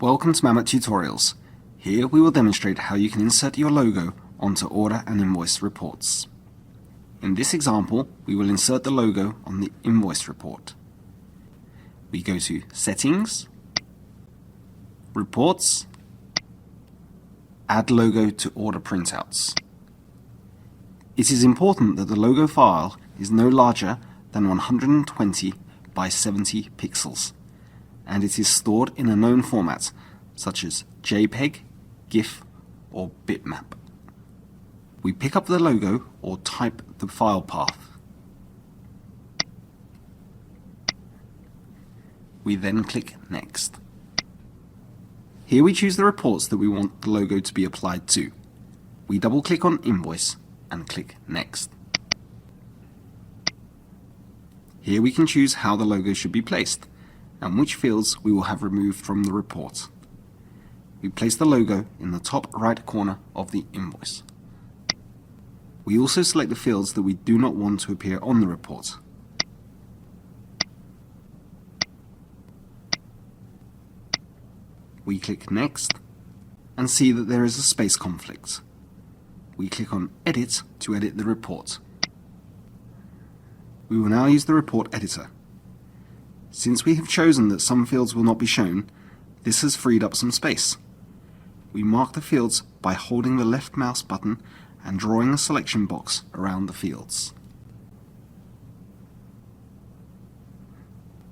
Welcome to Mamut Tutorials. Here we will demonstrate how you can insert your logo onto order and invoice reports. In this example, we will insert the logo on the invoice report. We go to Settings, Reports, Add Logo to Order Printouts. It is important that the logo file is no larger than 120 by 70 pixels, and it is stored in a known format such as JPEG, GIF, or bitmap. We pick up the logo or type the file path. We then click Next. Here we choose the reports that we want the logo to be applied to. We double-click on Invoice and click Next. Here we can choose how the logo should be placed and which fields we will have removed from the report. We place the logo in the top right corner of the invoice. We also select the fields that we do not want to appear on the report. We click Next and see that there is a space conflict. We click on Edit to edit the report. We will now use the report editor. Since we have chosen that some fields will not be shown, this has freed up some space. We mark the fields by holding the left mouse button and drawing a selection box around the fields.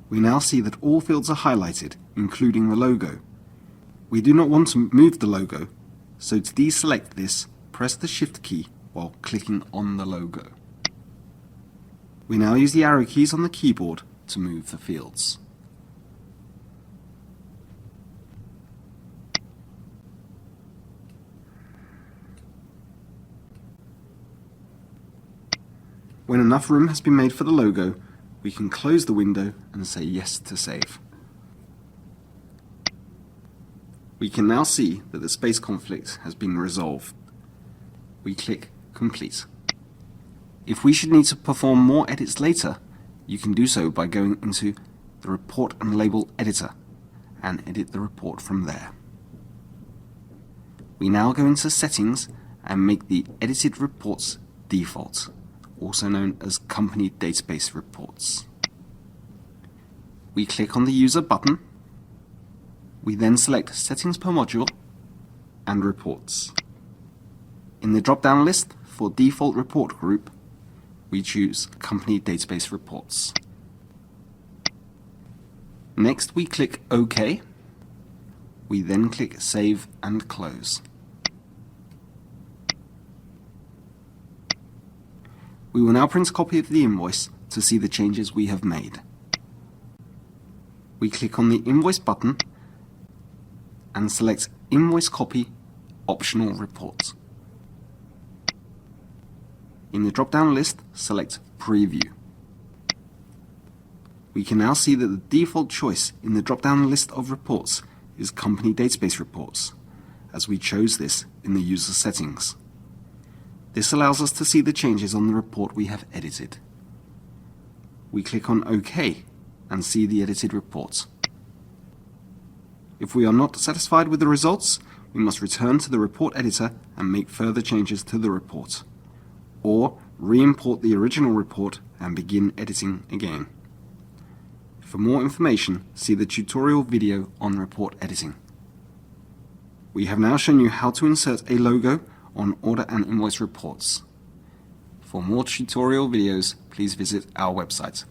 We now see that all fields are highlighted, including the logo. We do not want to move the logo, so to deselect this, press the Shift key while clicking on the logo. We now use the arrow keys on the keyboard to move the fields. When enough room has been made for the logo, we can close the window and say Yes to save. We can now see that the space conflict has been resolved. We click Complete. If we should need to perform more edits later, you can do so by going into the Report and Label Editor and edit the report from there. We now go into Settings and make the Edited Reports default, also known as Company Database Reports. We click on the User button. We then select Settings per Module and Reports. In the drop-down list for Default Report Group, we choose Company Database Reports. Next we click OK. We then click Save and Close. We will now print a copy of the invoice to see the changes we have made. We click on the Invoice button and select Invoice Copy Optional Report. In the drop-down list, select Preview. We can now see that the default choice in the drop-down list of reports is Company Database Reports, as we chose this in the user settings. This allows us to see the changes on the report we have edited. We click on OK and see the edited report. If we are not satisfied with the results, we must return to the report editor and make further changes to the report, or re-import the original report and begin editing again. For more information, see the tutorial video on report editing. We have now shown you how to insert a logo on order and invoice reports. For more tutorial videos, please visit our website.